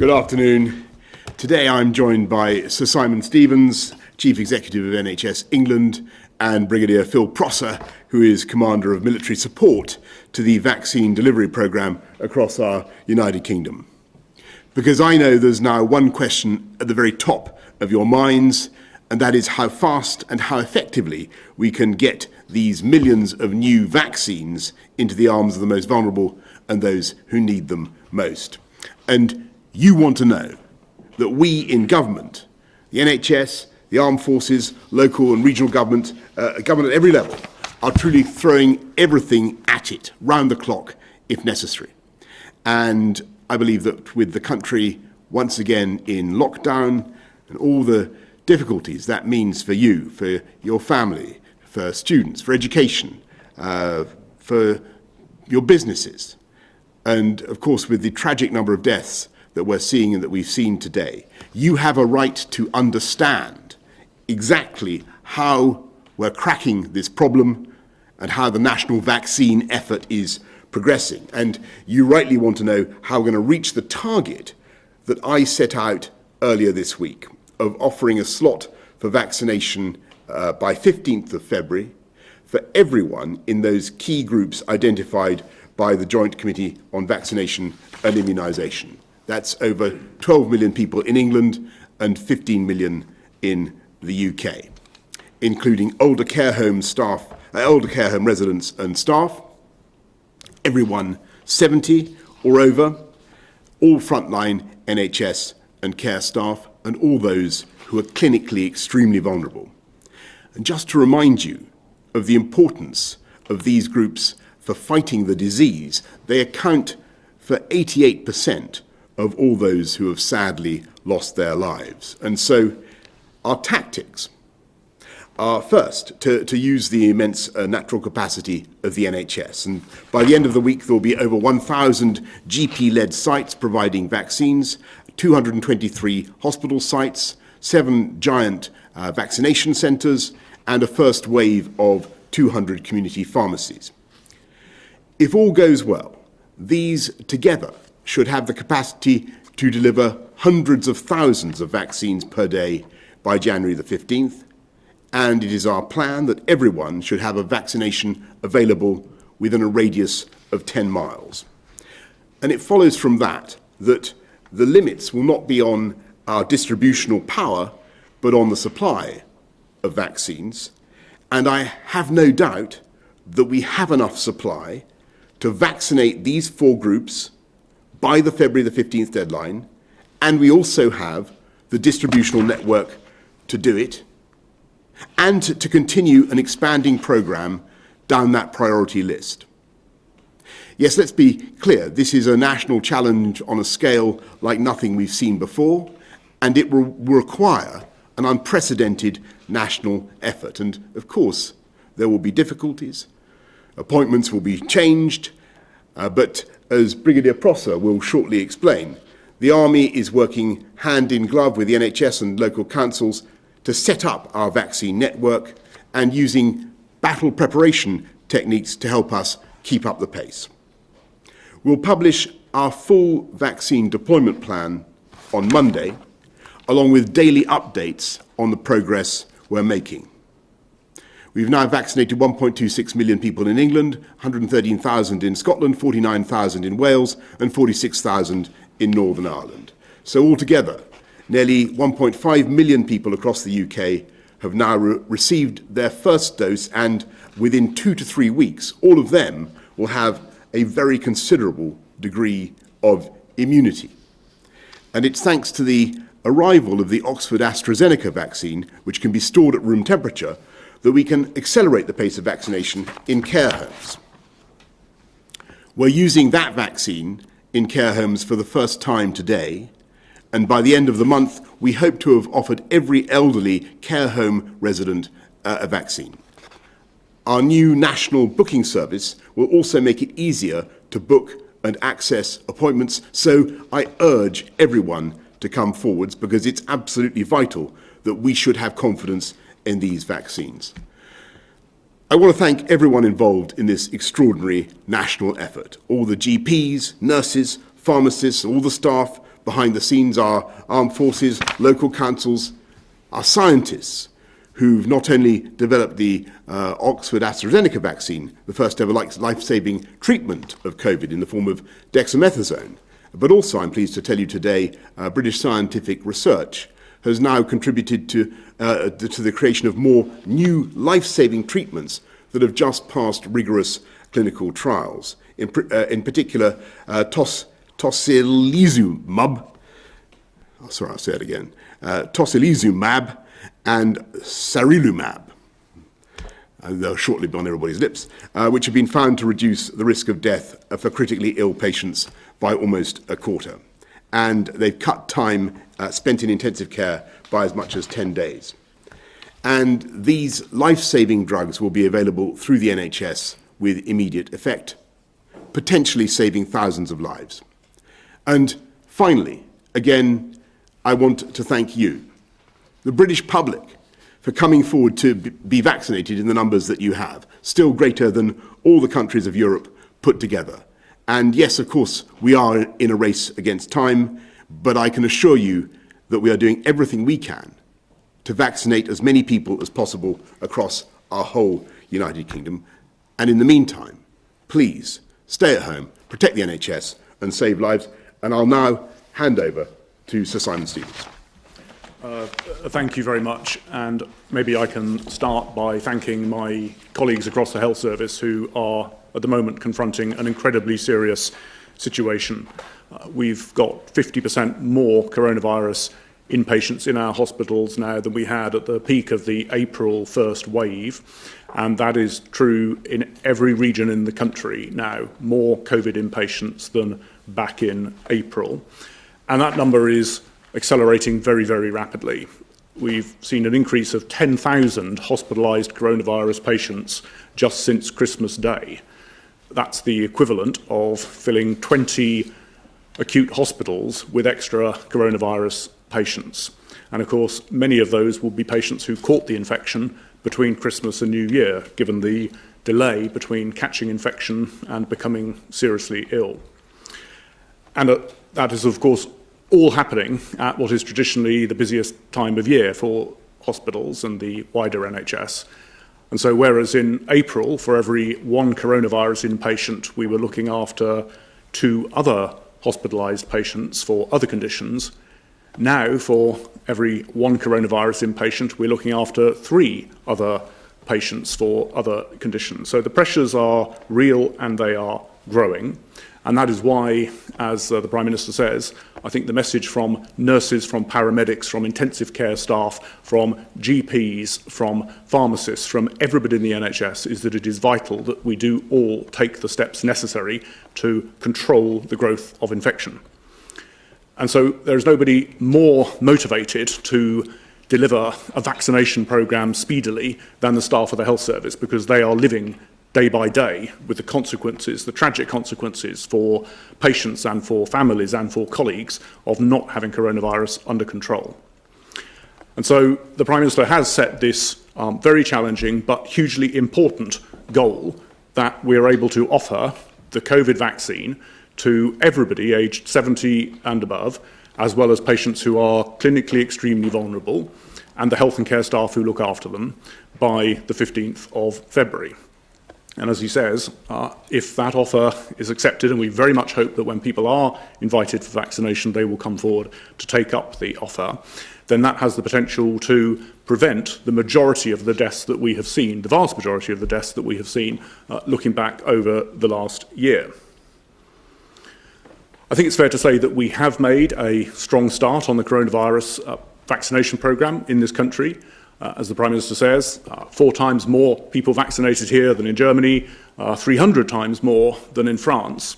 Good afternoon. Today I'm joined by Sir Simon Stevens, Chief Executive of NHS England, and Brigadier Phil Prosser, who is Commander of Military Support to the vaccine delivery programme across our United Kingdom. Because I know there's now one question at the very top of your minds, and that is how fast and how effectively we can get these millions of new vaccines into the arms of the most vulnerable and those who need them most. And you want to know that we in government, the NHS, the armed forces, local and regional government, government at every level, are truly throwing everything at it, round the clock, if necessary. And I believe that with the country once again in lockdown and all the difficulties that means for you, for your family, for students, for education, for your businesses, and of course with the tragic number of deaths that we're seeing and that we've seen today, you have a right to understand exactly how we're cracking this problem and how the national vaccine effort is progressing. And you rightly want to know how we're going to reach the target that I set out earlier this week of offering a slot for vaccination by 15th of February for everyone in those key groups identified by the Joint Committee on Vaccination and Immunisation. That's over 12 million people in England and 15 million in the UK, including older care home residents and staff, everyone 70 or over, all frontline NHS and care staff, and all those who are clinically extremely vulnerable. And just to remind you of the importance of these groups for fighting the disease, they account for 88% of all those who have sadly lost their lives. And so our tactics are first to use the immense natural capacity of the NHS. And by the end of the week, there will be over 1,000 GP-led sites providing vaccines, 223 hospital sites, 7 giant vaccination centres, and a first wave of 200 community pharmacies. If all goes well, these together should have the capacity to deliver hundreds of thousands of vaccines per day by January the 15th, and it is our plan that everyone should have a vaccination available within a radius of 10 miles. And it follows from that that the limits will not be on our distributional power, but on the supply of vaccines. And I have no doubt that we have enough supply to vaccinate these 4 groups by the February the 15th deadline, and we also have the distributional network to do it, and to continue an expanding programme down that priority list. Yes, let's be clear, this is a national challenge on a scale like nothing we've seen before, and it will require an unprecedented national effort. And of course, there will be difficulties, appointments will be changed, but as Brigadier Prosser will shortly explain, the Army is working hand in glove with the NHS and local councils to set up our vaccine network and using battle preparation techniques to help us keep up the pace. We'll publish our full vaccine deployment plan on Monday, along with daily updates on the progress we're making. We've now vaccinated 1.26 million people in England, 113,000 in Scotland, 49,000 in Wales, and 46,000 in Northern Ireland. So altogether, nearly 1.5 million people across the UK have now received their first dose, and within 2 to 3 weeks, all of them will have a very considerable degree of immunity. And it's thanks to the arrival of the Oxford AstraZeneca vaccine, which can be stored at room temperature, that we can accelerate the pace of vaccination in care homes. We're using that vaccine in care homes for the first time today, and by the end of the month, we hope to have offered every elderly care home resident a vaccine. Our new national booking service will also make it easier to book and access appointments, so I urge everyone to come forwards because it's absolutely vital that we should have confidence in these vaccines. I want to thank everyone involved in this extraordinary national effort, all the GPs, nurses, pharmacists, all the staff behind the scenes, our armed forces, local councils, our scientists, who've not only developed the Oxford AstraZeneca vaccine, the first ever life-saving treatment of COVID in the form of dexamethasone, but also, I'm pleased to tell you today, British scientific research has now contributed to the creation of more new life-saving treatments that have just passed rigorous clinical trials. In particular, tocilizumab, sorry, I'll say it again, tocilizumab and sarilumab, they'll shortly be on everybody's lips, which have been found to reduce the risk of death for critically ill patients by almost a quarter. And they've cut time spent in intensive care by as much as 10 days. And these life-saving drugs will be available through the NHS with immediate effect, potentially saving thousands of lives. And finally, again, I want to thank you, the British public, for coming forward to be vaccinated in the numbers that you have, still greater than all the countries of Europe put together. And yes, of course, we are in a race against time, but I can assure you that we are doing everything we can to vaccinate as many people as possible across our whole United Kingdom. And in the meantime, please stay at home, protect the NHS and save lives. And I'll now hand over to Sir Simon Stevens. Thank you very much, and maybe I can start by thanking my colleagues across the health service who are at the moment confronting an incredibly serious situation. We've got 50% more coronavirus inpatients in our hospitals now than we had at the peak of the April 1st wave, and that is true in every region in the country now, more COVID inpatients than back in April. And that number is accelerating very, very rapidly. We've seen an increase of 10,000 hospitalised coronavirus patients just since Christmas Day. That's the equivalent of filling 20 acute hospitals with extra coronavirus patients. And of course, many of those will be patients who caught the infection between Christmas and New Year, given the delay between catching infection and becoming seriously ill. And that is, of course, all happening at what is traditionally the busiest time of year for hospitals and the wider NHS. And so whereas in April, for every one coronavirus inpatient, we were looking after 2 other hospitalised patients for other conditions, now for every one coronavirus inpatient, we're looking after 3 other patients for other conditions. So the pressures are real and they are growing. And that is why, as the Prime Minister says, I think the message from nurses, from paramedics, from intensive care staff, from GPs, from pharmacists, from everybody in the NHS is that it is vital that we do all take the steps necessary to control the growth of infection. And so there is nobody more motivated to deliver a vaccination programme speedily than the staff of the health service, because they are living day by day with the consequences, the tragic consequences for patients and for families and for colleagues of not having coronavirus under control. And so the Prime Minister has set this very challenging but hugely important goal that we are able to offer the COVID vaccine to everybody aged 70 and above, as well as patients who are clinically extremely vulnerable and the health and care staff who look after them by the 15th of February. And as he says, if that offer is accepted, and we very much hope that when people are invited for vaccination, they will come forward to take up the offer, then that has the potential to prevent the majority of the deaths that we have seen, the vast majority of the deaths that we have seen looking back over the last year. I think it's fair to say that we have made a strong start on the coronavirus vaccination programme in this country. As the Prime Minister says, 4 times more people vaccinated here than in Germany, 300 times more than in France.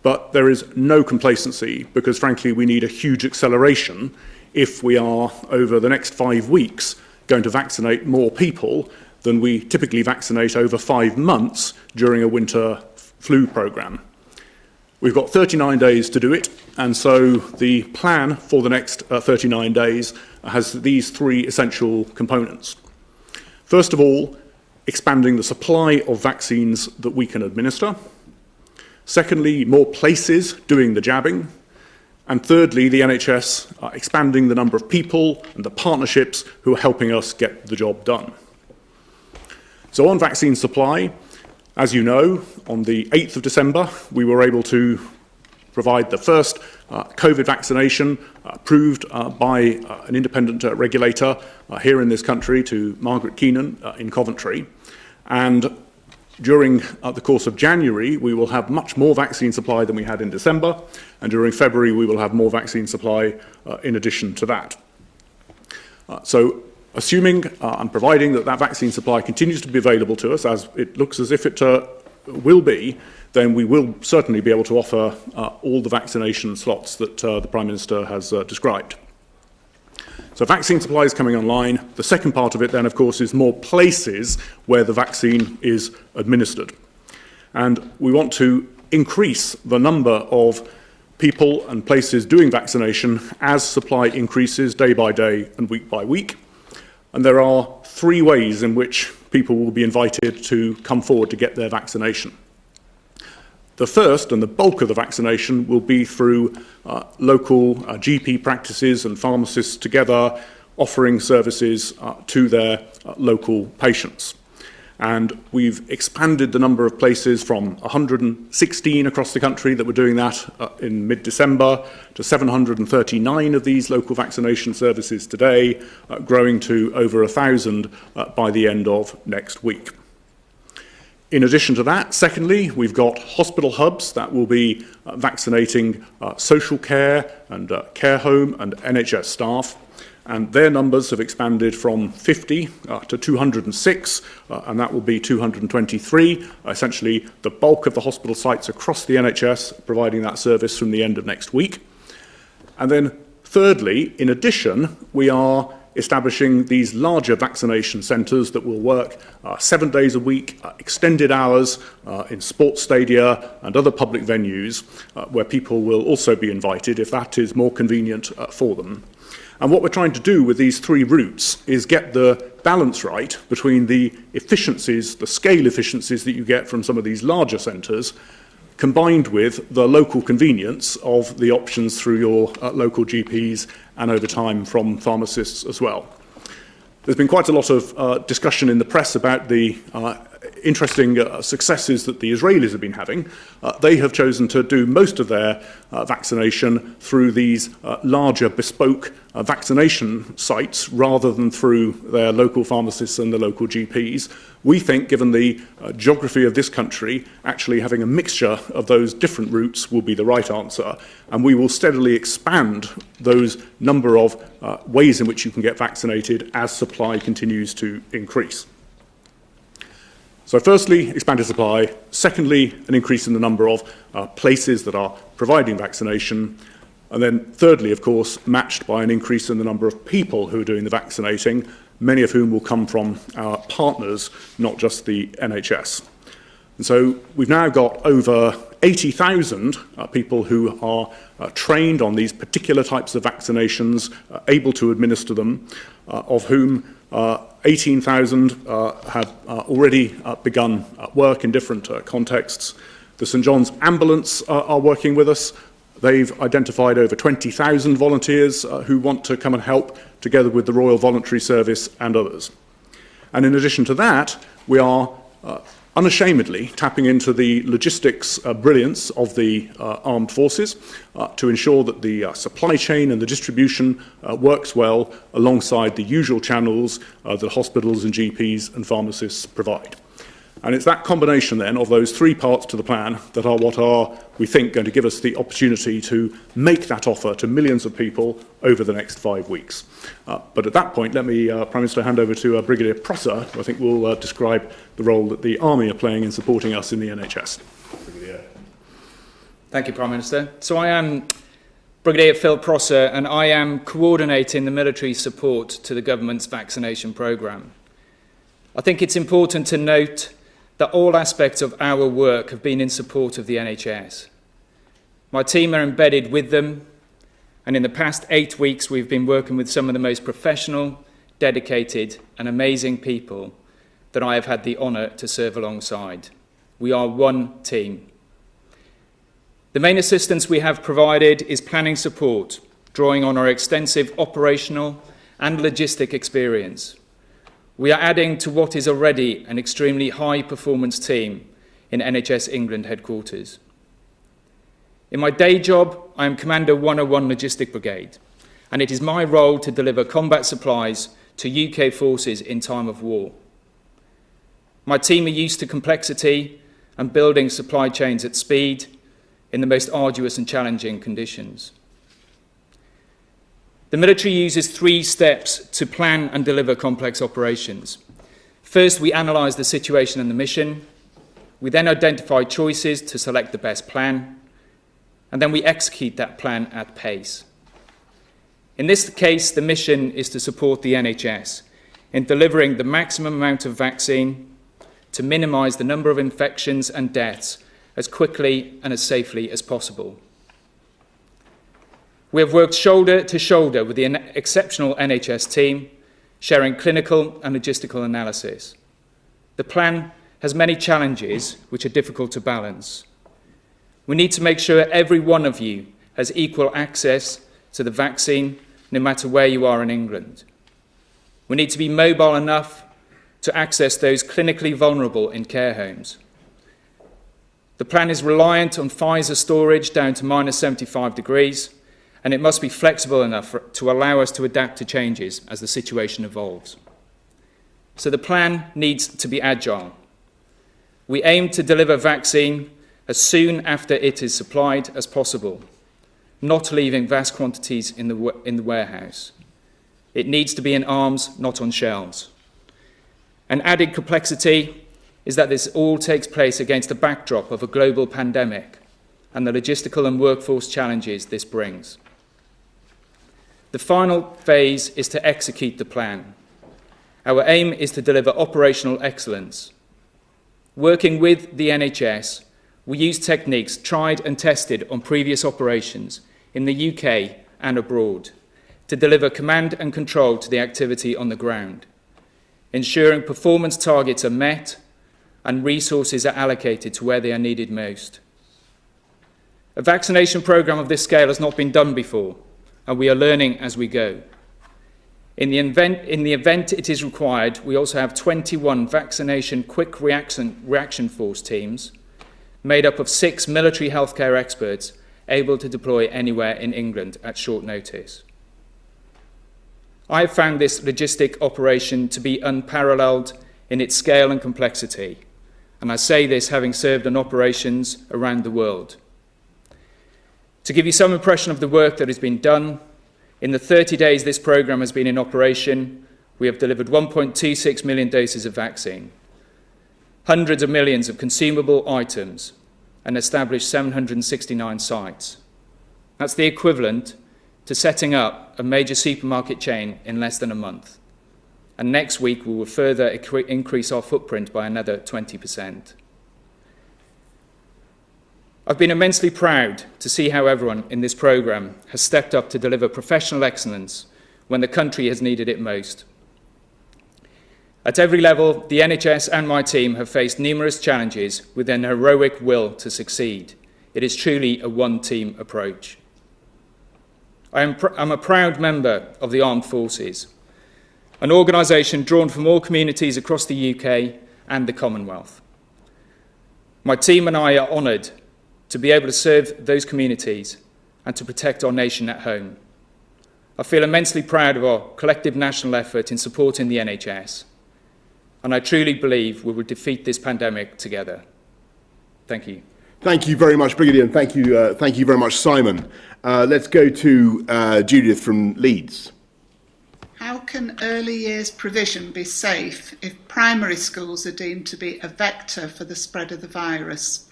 But there is no complacency, because frankly we need a huge acceleration if we are, over the next 5 weeks, going to vaccinate more people than we typically vaccinate over 5 months during a winter flu programme. We've got 39 days to do it, and so the plan for the next 39 days has these 3 essential components. First of all, expanding the supply of vaccines that we can administer. Secondly, more places doing the jabbing. And thirdly, the NHS expanding the number of people and the partnerships who are helping us get the job done. So on vaccine supply, as you know, on the 8th of December, we were able to provide the first COVID vaccination approved by an independent regulator here in this country to Margaret Keenan in Coventry. And during the course of January, we will have much more vaccine supply than we had in December, and during February, we will have more vaccine supply in addition to that. So assuming and providing that that vaccine supply continues to be available to us, as it looks as if it will be, then we will certainly be able to offer all the vaccination slots that the Prime Minister has described. So vaccine supply is coming online. The second part of it then, of course, is more places where the vaccine is administered. And we want to increase the number of people and places doing vaccination as supply increases day by day and week by week. And there are three ways in which people will be invited to come forward to get their vaccination. The first and the bulk of the vaccination will be through local GP practices and pharmacists together offering services to their local patients. And we've expanded the number of places from 116 across the country that were doing that in mid-December to 739 of these local vaccination services today, growing to over 1,000 by the end of next week. In addition to that, secondly, we've got hospital hubs that will be vaccinating social care and care home and NHS staff, and their numbers have expanded from 50 to 206, and that will be 223, essentially the bulk of the hospital sites across the NHS providing that service from the end of next week. And then thirdly, in addition, we are establishing these larger vaccination centres that will work 7 days a week, extended hours in sports stadia and other public venues where people will also be invited if that is more convenient for them. And what we're trying to do with these three routes is get the balance right between the efficiencies, the scale efficiencies that you get from some of these larger centres, combined with the local convenience of the options through your local GPs and over time from pharmacists as well. There's been quite a lot of discussion in the press about the interesting successes that the Israelis have been having. They have chosen to do most of their vaccination through these larger bespoke vaccination sites rather than through their local pharmacists and the local GPs. We think, given the geography of this country, actually having a mixture of those different routes will be the right answer, and we will steadily expand those number of ways in which you can get vaccinated as supply continues to increase. So firstly, expanded supply. Secondly, an increase in the number of places that are providing vaccination. And then thirdly, of course, matched by an increase in the number of people who are doing the vaccinating, many of whom will come from our partners, not just the NHS. And so we've now got over 80,000 people who are trained on these particular types of vaccinations, able to administer them, of whom 18,000 have already begun work in different contexts. The St John's Ambulance are working with us. They've identified over 20,000 volunteers who want to come and help, together with the Royal Voluntary Service and others. And in addition to that, we are unashamedly tapping into the logistics brilliance of the armed forces to ensure that the supply chain and the distribution works well alongside the usual channels that hospitals and GPs and pharmacists provide. And it's that combination then of those three parts to the plan that are what are, we think, going to give us the opportunity to make that offer to millions of people over the next 5 weeks. But at that point, let me, Prime Minister, hand over to Brigadier Prosser, who I think will describe the role that the Army are playing in supporting us in the NHS. Brigadier. Thank you, Prime Minister. So I am Brigadier Phil Prosser, and I am coordinating the military support to the government's vaccination programme. I think it's important to note that all aspects of our work have been in support of the NHS. My team are embedded with them, and in the past 8 weeks we've been working with some of the most professional, dedicated and amazing people that I have had the honour to serve alongside. We are one team. The main assistance we have provided is planning support, drawing on our extensive operational and logistic experience. We are adding to what is already an extremely high-performance team in NHS England headquarters. In my day job, I am Commander 101 Logistic Brigade, and it is my role to deliver combat supplies to UK forces in time of war. My team are used to complexity and building supply chains at speed in the most arduous and challenging conditions. The military uses 3 steps to plan and deliver complex operations. First, we analyse the situation and the mission. We then identify choices to select the best plan, and then we execute that plan at pace. In this case, the mission is to support the NHS in delivering the maximum amount of vaccine to minimise the number of infections and deaths as quickly and as safely as possible. We have worked shoulder to shoulder with the exceptional NHS team, sharing clinical and logistical analysis. The plan has many challenges which are difficult to balance. We need to make sure every one of you has equal access to the vaccine, no matter where you are in England. We need to be mobile enough to access those clinically vulnerable in care homes. The plan is reliant on Pfizer storage down to minus 75 degrees, and it must be flexible enough to allow us to adapt to changes as the situation evolves. So the plan needs to be agile. We aim to deliver vaccine as soon after it is supplied as possible, not leaving vast quantities in the warehouse. It needs to be in arms, not on shelves. An added complexity is that this all takes place against the backdrop of a global pandemic and the logistical and workforce challenges this brings. The final phase is to execute the plan. Our aim is to deliver operational excellence. Working with the NHS, we use techniques tried and tested on previous operations in the UK and abroad to deliver command and control to the activity on the ground, ensuring performance targets are met and resources are allocated to where they are needed most. A vaccination programme of this scale has not been done before, and we are learning as we go. In the event it is required, we also have 21 vaccination quick reaction force teams made up of 6 military healthcare experts able to deploy anywhere in England at short notice. I have found this logistic operation to be unparalleled in its scale and complexity, and I say this having served on operations around the world. To give you some impression of the work that has been done, in the 30 days this programme has been in operation, we have delivered 1.26 million doses of vaccine, hundreds of millions of consumable items, and established 769 sites. That's the equivalent to setting up a major supermarket chain in less than a month. And next week we will further increase our footprint by another 20%. I've been immensely proud to see how everyone in this programme has stepped up to deliver professional excellence when the country has needed it most. At every level, the NHS and my team have faced numerous challenges with an heroic will to succeed. It is truly a one-team approach. I'm a proud member of the Armed Forces, an organisation drawn from all communities across the UK and the Commonwealth. My team and I are honoured to be able to serve those communities and to protect our nation at home. I feel immensely proud of our collective national effort in supporting the NHS, and I truly believe we will defeat this pandemic together. Thank you. Thank you very much, Brigadier, and thank you very much, Simon. Let's go to Judith from Leeds. How can early years provision be safe if primary schools are deemed to be a vector for the spread of the virus?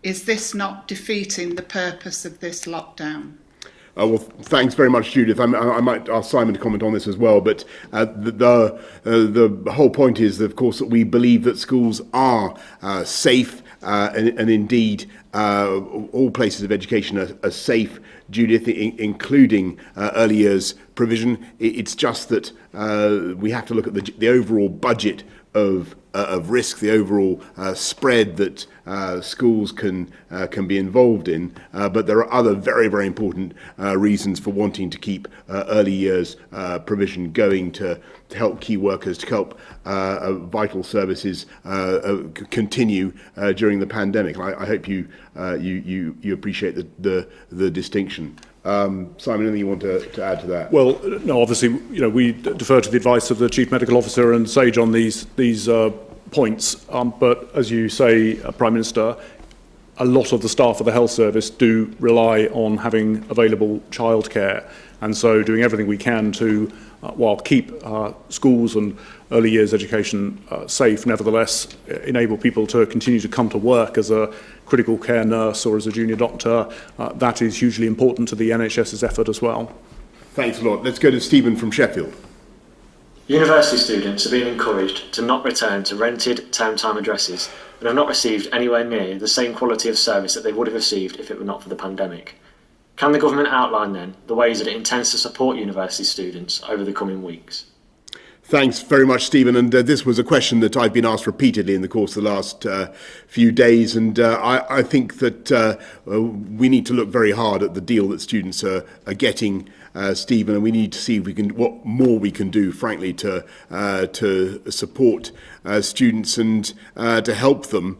Is this not defeating the purpose of this lockdown? Well, thanks very much, Judith. I might ask Simon to comment on this as well, but the whole point is, of course, that we believe that schools are safe, and indeed all places of education are safe, Judith, including early years provision. It's just that we have to look at the overall budget of risk, the overall spread that schools can be involved in. But there are other very, very important reasons for wanting to keep early years provision going to help key workers, to help vital services continue during the pandemic. I hope you appreciate the distinction. Simon, anything you want to add to that? Well, no, obviously, we defer to the advice of the Chief Medical Officer and SAGE on these points. But as you say, Prime Minister, a lot of the staff of the health service do rely on having available childcare, and so doing everything we can to, while keep schools and early years education safe, nevertheless enable people to continue to come to work as a critical care nurse or as a junior doctor. That is hugely important to the NHS's effort as well. Thanks a lot. Let's go to Stephen from Sheffield. University students are being encouraged to not return to rented term time addresses and have not received anywhere near the same quality of service that they would have received if it were not for the pandemic. Can the government outline then the ways that it intends to support university students over the coming weeks? Thanks very much, Stephen. And this was a question that I've been asked repeatedly in the course of the last few days. And I think that we need to look very hard at the deal that students are getting, Stephen, and we need to see if we can, what more we can do, frankly, to support students and to help them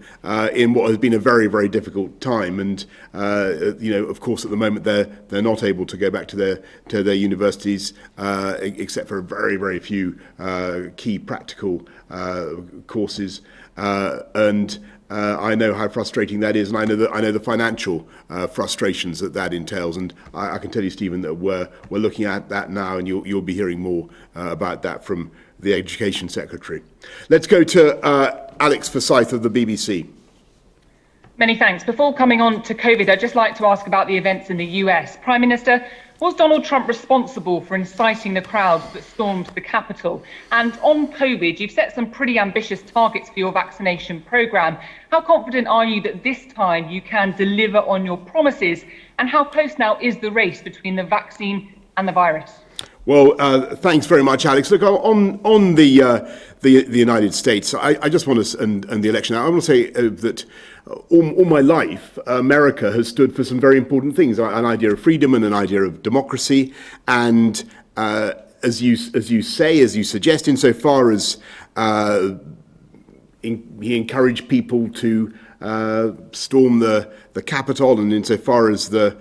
in what has been a very, very difficult time. And of course, at the moment they're not able to go back to their universities except for a very, very few key practical courses. I know how frustrating that is, and I know the financial frustrations that entails. And I can tell you, Stephen, that we're looking at that now, and you'll be hearing more about that from the Education Secretary. Let's go to Alex Forsyth of the BBC. Many thanks. Before coming on to COVID, I'd just like to ask about the events in the US. Prime Minister, was Donald Trump responsible for inciting the crowds that stormed the Capitol? And on COVID, you've set some pretty ambitious targets for your vaccination programme. How confident are you that this time you can deliver on your promises? And how close now is the race between the vaccine and the virus? Well, thanks very much, Alex. Look, on the United States, I just want to, and the election, I want to say that all my life, America has stood for some very important things, an idea of freedom and an idea of democracy. And as you suggest, insofar as he encouraged people to storm the Capitol, and insofar as the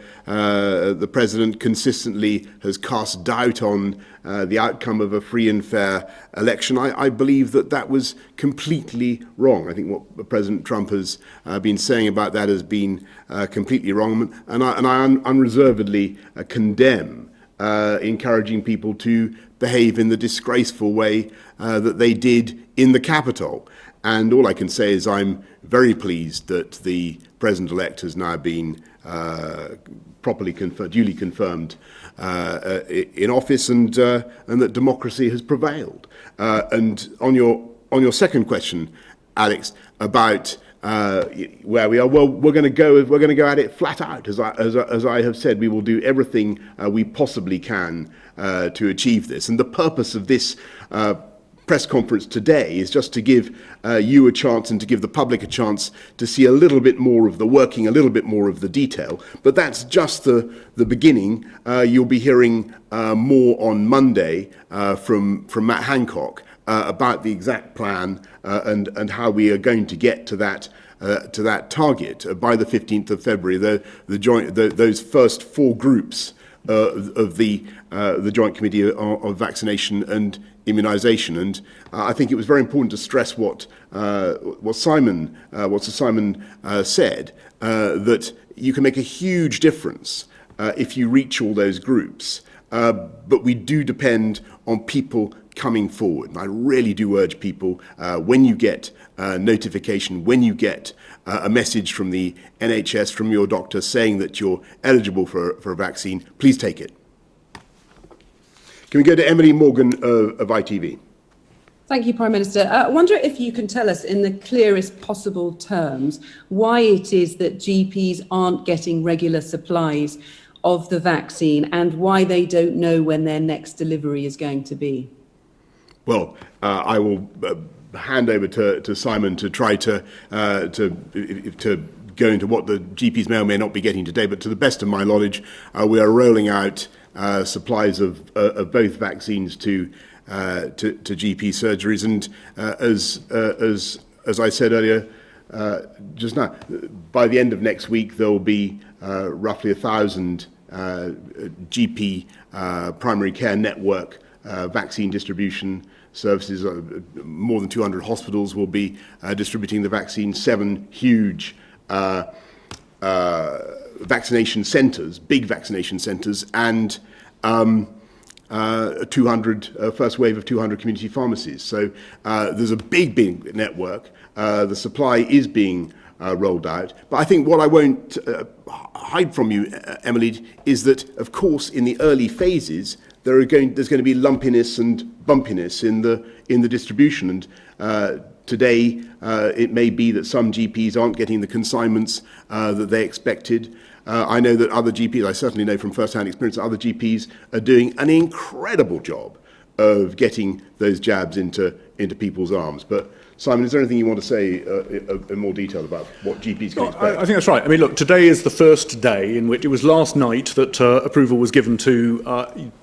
president consistently has cast doubt on the outcome of a free and fair election, I believe that was completely wrong. I think what President Trump has been saying about that has been completely wrong, and I unreservedly condemn encouraging people to behave in the disgraceful way that they did in the Capitol. And all I can say is I'm very pleased that the President-elect has now been properly confirmed, duly confirmed in office, and that democracy has prevailed. And on your second question, Alex, about where we are, well, we're going to go at it flat out. As I have said, we will do everything we possibly can to achieve this. And the purpose of this press conference today is just to give you a chance and to give the public a chance to see a little bit more of the working, a little bit more of the detail. But that's just the beginning. You'll be hearing more on Monday from Matt Hancock about the exact plan and how we are going to get to that target by the 15th of February. Those first four groups of the Joint Committee on Vaccination and Immunisation, and I think it was very important to stress what Sir Simon said, that you can make a huge difference if you reach all those groups, but we do depend on people coming forward. And I really do urge people, when you get notification, when you get a message from the NHS, from your doctor saying that you're eligible for a vaccine, please take it. Can we go to Emily Morgan of ITV? Thank you, Prime Minister. I wonder if you can tell us in the clearest possible terms why it is that GPs aren't getting regular supplies of the vaccine and why they don't know when their next delivery is going to be? Well, I will hand over to Simon to try to go into what the GPs may or may not be getting today. But to the best of my knowledge, we are rolling out supplies of both vaccines to GP surgeries, and as I said earlier just now, by the end of next week there will be roughly 1,000 GP primary care network vaccine distribution services. More than 200 hospitals will be distributing the vaccine. 7 huge vaccination centres, big vaccination centres, and 200 first wave of 200 community pharmacies. So there's a big network. The supply is being rolled out. But I think what I won't hide from you, Emily, is that, of course, in the early phases, there's going to be lumpiness and bumpiness in the distribution. And today, it may be that some GPs aren't getting the consignments that they expected. I know that other GPs, I certainly know from first-hand experience, that other GPs are doing an incredible job of getting those jabs into people's arms. But Simon, is there anything you want to say in more detail about what GPs can expect? I think that's right. I mean, look, today is the first day in which it was last night that approval was given to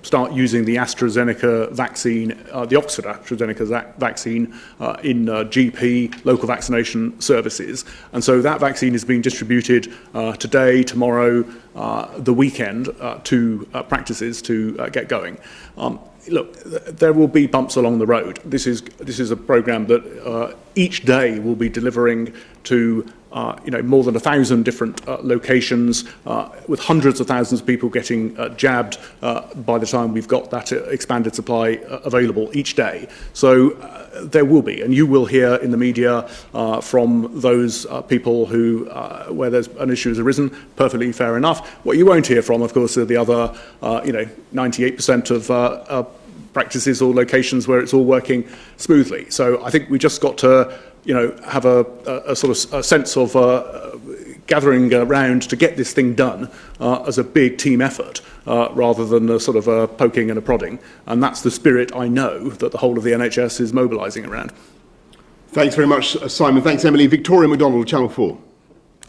start using the AstraZeneca vaccine, the Oxford AstraZeneca vaccine in GP local vaccination services. And so that vaccine is being distributed today, tomorrow, the weekend to practices to get going. Look, there will be bumps along the road. This is a programme that each day will be delivering to more than 1,000 different locations, with hundreds of thousands of people getting jabbed by the time we've got that expanded supply available each day. So there will be, and you will hear in the media from those people who, where there's an issue has arisen, perfectly fair enough. What you won't hear from, of course, are the other, 98% of practices or locations where it's all working smoothly. So I think we just got to, have a sort of a sense of gathering around to get this thing done as a big team effort, rather than a sort of a poking and a prodding. And that's the spirit I know that the whole of the NHS is mobilising around. Thanks very much, Simon. Thanks, Emily. Victoria MacDonald, Channel 4.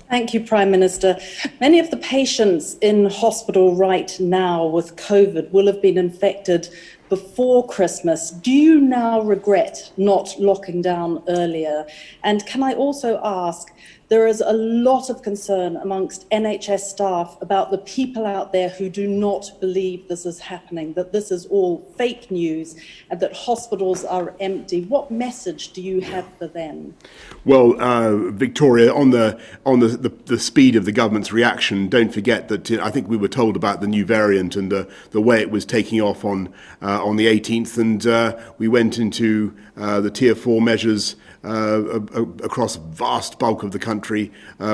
Thank you, Prime Minister. Many of the patients in hospital right now with COVID will have been infected before Christmas. Do you now regret not locking down earlier? And can I also ask, there is a lot of concern amongst NHS staff about the people out there who do not believe this is happening, that this is all fake news and that hospitals are empty. What message do you have for them? Well, Victoria, on the speed of the government's reaction, don't forget that I think we were told about the new variant and the way it was taking off on the 18th, and we went into the Tier 4 measures across a vast bulk of the country,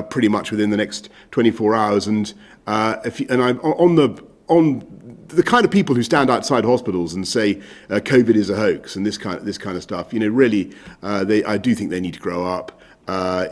pretty much within the next 24 hours. And on the kind of people who stand outside hospitals and say COVID is a hoax and this kind of stuff, really, I do think they need to grow up. I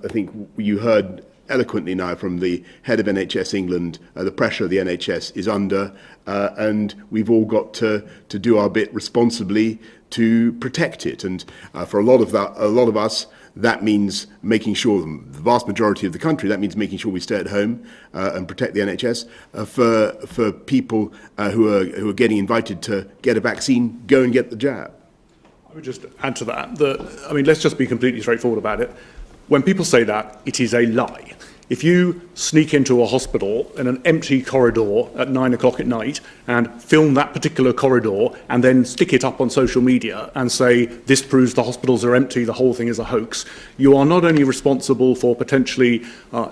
think you heard eloquently now from the head of NHS England, the pressure the NHS is under, and we've all got to do our bit responsibly to protect it. And for a lot of us, that means making sure, the vast majority of the country, that means making sure we stay at home and protect the NHS. For people who are getting invited to get a vaccine, go and get the jab. I would just add to that, let's just be completely straightforward about it. When people say that, it is a lie. If you sneak into a hospital in an empty corridor at 9 o'clock at night and film that particular corridor and then stick it up on social media and say, this proves the hospitals are empty, the whole thing is a hoax, you are not only responsible for potentially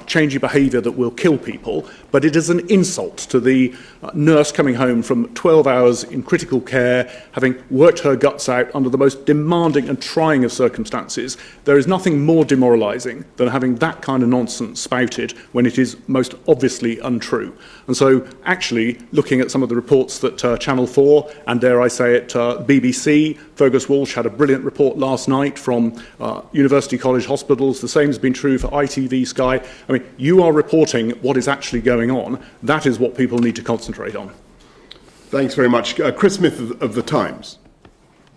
changing behaviour that will kill people, but it is an insult to the nurse coming home from 12 hours in critical care, having worked her guts out under the most demanding and trying of circumstances. There is nothing more demoralising than having that kind of nonsense spouted touted when it is most obviously untrue. And so actually looking at some of the reports that Channel 4 and, dare I say it, BBC, Fergus Walsh had a brilliant report last night from University College Hospitals. The same has been true for ITV, Sky. I mean, you are reporting what is actually going on. That is what people need to concentrate on. Thanks very much. Chris Smith of The Times.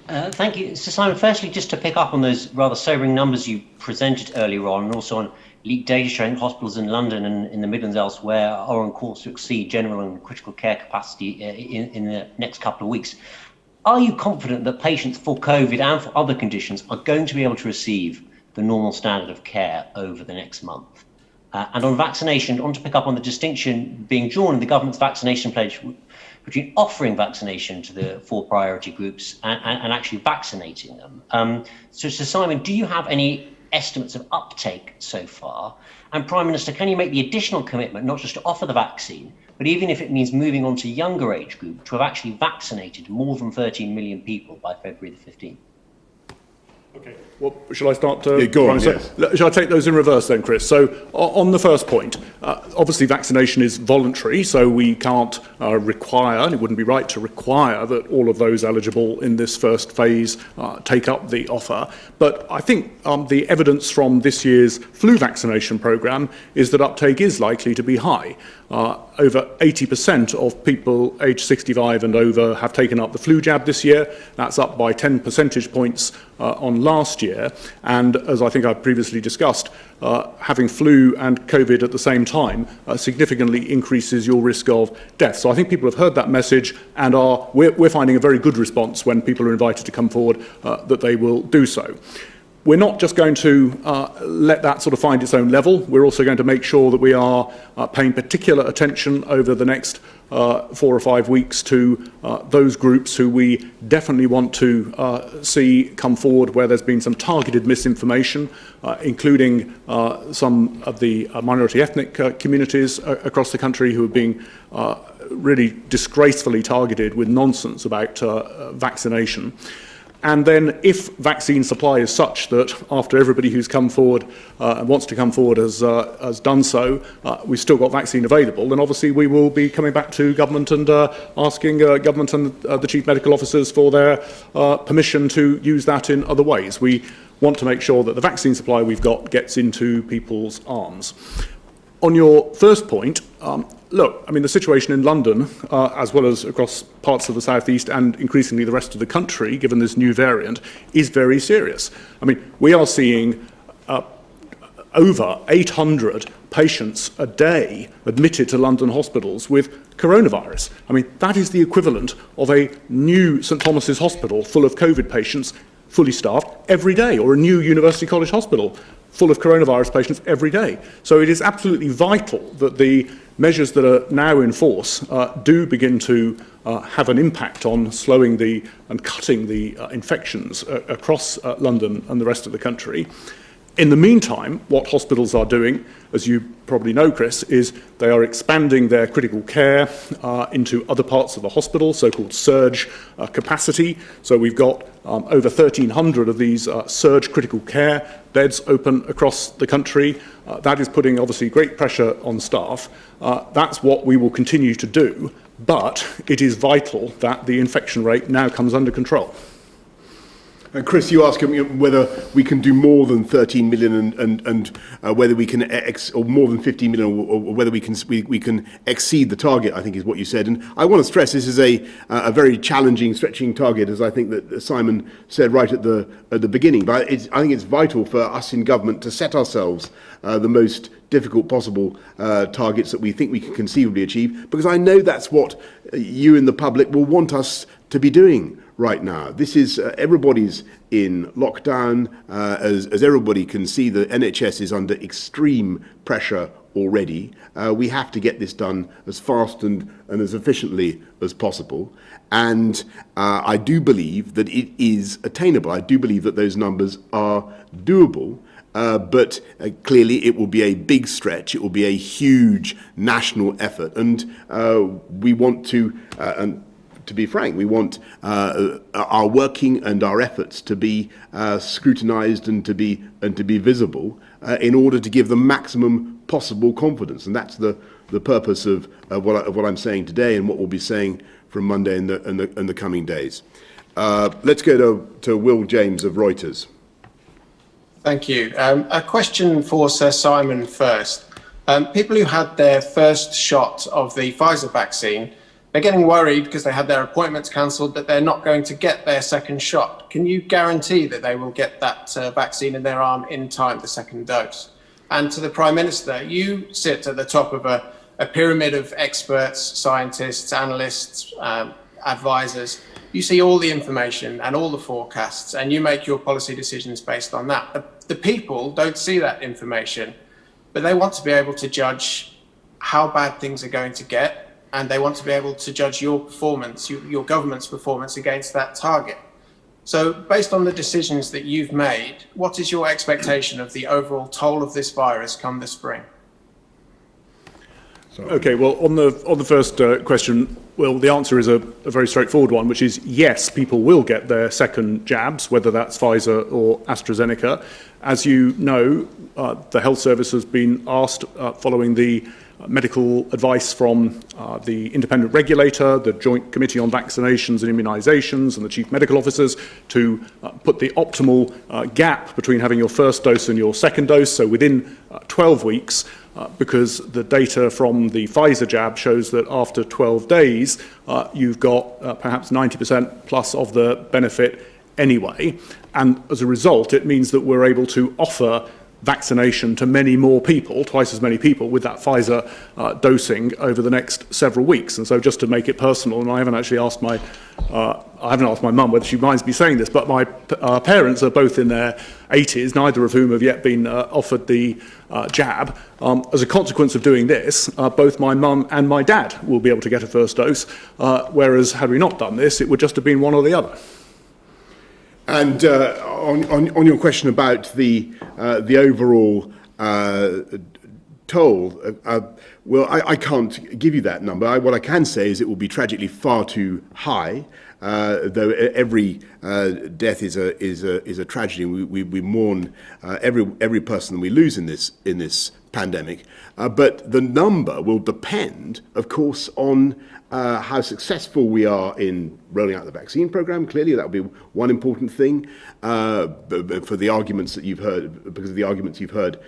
Thank you. So Simon, firstly, just to pick up on those rather sobering numbers you presented earlier on, and also on leaked data showing hospitals in London and in the Midlands elsewhere are on course to exceed general and critical care capacity in the next couple of weeks. Are you confident that patients for COVID and for other conditions are going to be able to receive the normal standard of care over the next month? And on vaccination, I want to pick up on the distinction being drawn in the government's vaccination pledge between offering vaccination to the 4 priority groups and actually vaccinating them. So Simon, do you have any estimates of uptake so far? And Prime Minister, can you make the additional commitment not just to offer the vaccine, but even if it means moving on to younger age group, to have actually vaccinated more than 13 million people by February the 15th? Okay. Well, shall I start? Go on, yes. Shall I take those in reverse then, Chris? So on the first point, obviously vaccination is voluntary, so we can't require, and it wouldn't be right to require, that all of those eligible in this first phase take up the offer. But I think the evidence from this year's flu vaccination programme is that uptake is likely to be high. Over 80% of people aged 65 and over have taken up the flu jab this year. That's up by 10 percentage points on last year. And as I think I've previously discussed, having flu and COVID at the same time significantly increases your risk of death. So I think people have heard that message, and we're finding a very good response when people are invited to come forward that they will do so. We're not just going to let that sort of find its own level. We're also going to make sure that we are paying particular attention over the next 4 or 5 weeks to those groups who we definitely want to see come forward where there's been some targeted misinformation, including some of the minority ethnic communities across the country who are being really disgracefully targeted with nonsense about vaccination. And then if vaccine supply is such that after everybody who's come forward and wants to come forward has done so, we've still got vaccine available, then obviously we will be coming back to government and asking government and the chief medical officers for their permission to use that in other ways. We want to make sure that the vaccine supply we've got gets into people's arms. On your first point, look, I mean, the situation in London, as well as across parts of the southeast and increasingly the rest of the country, given this new variant, is very serious. I mean, we are seeing over 800 patients a day admitted to London hospitals with coronavirus. I mean, that is the equivalent of a new St Thomas's hospital full of COVID patients, fully staffed, every day, or a new University College Hospital full of coronavirus patients every day. So it is absolutely vital that the measures that are now in force do begin to have an impact on slowing and cutting the infections across London and the rest of the country. In the meantime, what hospitals are doing, as you probably know, Chris, is they are expanding their critical care into other parts of the hospital, so-called surge capacity. So we've got over 1,300 of these surge critical care beds open across the country. That is putting, obviously, great pressure on staff. That's what we will continue to do, but it is vital that the infection rate now comes under control. Chris, you ask whether we can do more than 13 million and whether we can or more than 50 million, or whether we can exceed the target, I think is what you said. And I want to stress this is a very challenging, stretching target, as I think that Simon said right at the beginning. But I think it's vital for us in government to set ourselves the most difficult possible targets that we think we can conceivably achieve, because I know that's what you in the public will want us to be doing right now. This is everybody's in lockdown. As everybody can see, the NHS is under extreme pressure already. We have to get this done as fast and as efficiently as possible. And I do believe that it is attainable. I do believe that those numbers are doable. But clearly it will be a big stretch. It will be a huge national effort. And we want to, and to be frank, we want our working and our efforts to be scrutinised and to be visible in order to give the maximum possible confidence. And that's the purpose of what I'm saying today and what we'll be saying from Monday in the coming days. Let's go to Will James of Reuters. Thank you. A question for Sir Simon first. People who had their first shot of the Pfizer vaccine, they're getting worried because they had their appointments cancelled that they're not going to get their second shot. Can you guarantee that they will get that vaccine in their arm in time, the second dose? And to the Prime Minister, you sit at the top of a pyramid of experts, scientists, analysts, advisors. You see all the information and all the forecasts, and you make your policy decisions based on that. The people don't see that information, but they want to be able to judge how bad things are going to get, and they want to be able to judge your performance, your government's performance against that target. So based on the decisions that you've made, what is your expectation of the overall toll of this virus come the spring? Okay, well, on the first question, well, the answer is a very straightforward one, which is yes, people will get their second jabs, whether that's Pfizer or AstraZeneca. As you know, the Health Service has been asked, following the medical advice from the independent regulator, the Joint Committee on Vaccinations and Immunisations, and the Chief Medical Officers, to put the optimal gap between having your first dose and your second dose, so within 12 weeks, because the data from the Pfizer jab shows that after 12 days, you've got perhaps 90% plus of the benefit anyway. And as a result, it means that we're able to offer vaccination to many more people, twice as many people, with that Pfizer dosing over the next several weeks. And so, just to make it personal, and I haven't actually asked my mum whether she minds me saying this, but my parents are both in their 80s, neither of whom have yet been offered the jab. As a consequence of doing this, both my mum and my dad will be able to get a first dose, whereas had we not done this, it would just have been one or the other. And on your question about the overall toll, well, I can't give you that number. What I can say is it will be tragically far too high. Though every death is a tragedy, we mourn every person we lose in this pandemic. But the number will depend, of course, on how successful we are in rolling out the vaccine program. Clearly, that will be one important thing for the arguments that you've heard, because of the arguments you've heard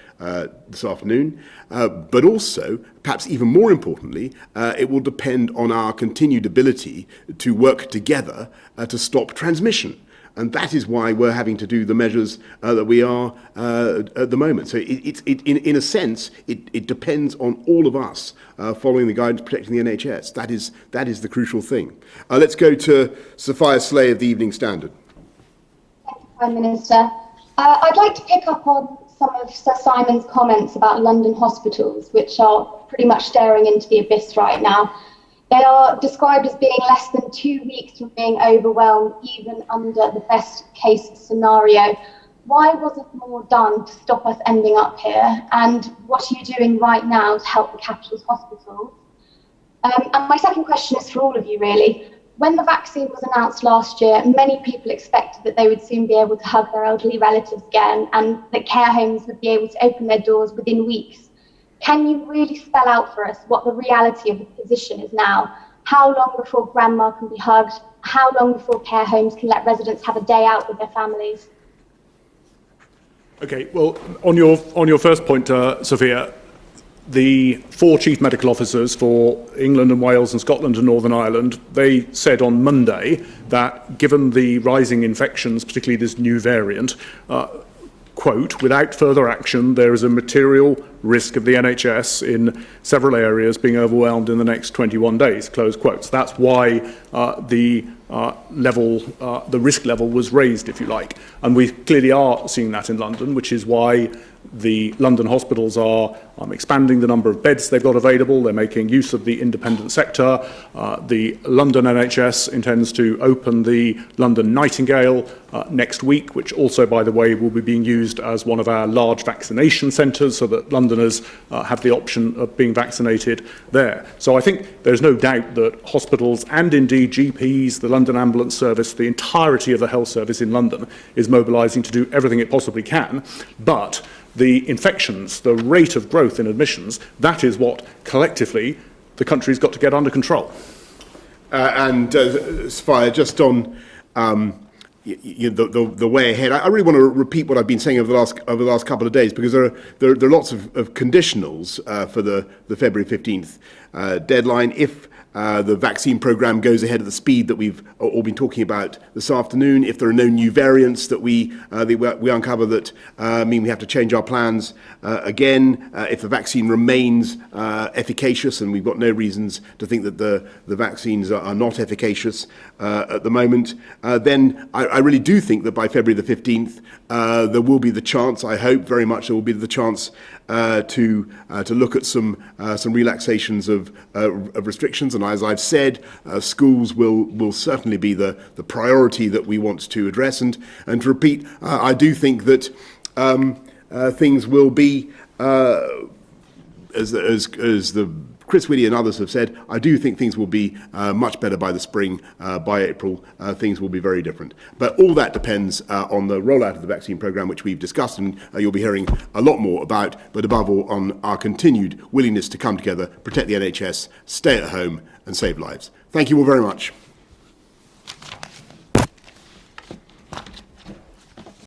this afternoon. But also, perhaps even more importantly, it will depend on our continued ability to work together to stop transmission. And that is why we're having to do the measures that we are at the moment. So in a sense, it depends on all of us following the guidance, protecting the NHS. That is the crucial thing. Let's go to Sophia Slay of the Evening Standard. Thank you, Prime Minister. I'd like to pick up on some of Sir Simon's comments about London hospitals, which are pretty much staring into the abyss right now. They are described as being less than 2 weeks from being overwhelmed, even under the best case scenario. Why wasn't more done to stop us ending up here? And what are you doing right now to help the capital's hospitals? And my second question is for all of you, really. When the vaccine was announced last year, many people expected that they would soon be able to hug their elderly relatives again, and that care homes would be able to open their doors within weeks. Can you really spell out for us what the reality of the position is now? How long before grandma can be hugged? How long before care homes can let residents have a day out with their families? Okay, well, on your first point, Sophia, the 4 chief medical officers for England and Wales and Scotland and Northern Ireland, they said on Monday that given the rising infections, particularly this new variant, quote, without further action, there is a material risk of the NHS in several areas being overwhelmed in the next 21 days, close quotes. That's why the risk level was raised, if you like. And we clearly are seeing that in London, which is why the London hospitals are expanding the number of beds they've got available. They're making use of the independent sector. The London NHS intends to open the London Nightingale next week, which also, by the way, will be being used as one of our large vaccination centres so that Londoners have the option of being vaccinated there. So I think there's no doubt that hospitals and indeed GPs, the London Ambulance Service, the entirety of the health service in London is mobilising to do everything it possibly can. But the infections, the rate of growth in admissions, that is what collectively the country's got to get under control. Sophia, just on the way ahead, I really want to repeat what I've been saying over the last couple of days, because there are lots of conditionals for the February 15th deadline. If the vaccine programme goes ahead at the speed that we've all been talking about this afternoon, if there are no new variants that we uncover that mean we have to change our plans again, if the vaccine remains efficacious, and we've got no reasons to think that the vaccines are not efficacious at the moment, then I really do think that by February the 15th there will be the chance, I hope very much there will be the chance to look at some relaxations of restrictions. And as I've said, schools will certainly be the priority that we want to address. And to repeat, I do think that things will be, as the Chris Whitty and others have said, I do think things will be much better by the spring. By April, things will be very different. But all that depends on the rollout of the vaccine programme, which we've discussed, and you'll be hearing a lot more about, but above all, on our continued willingness to come together, protect the NHS, stay at home, and save lives. Thank you all very much.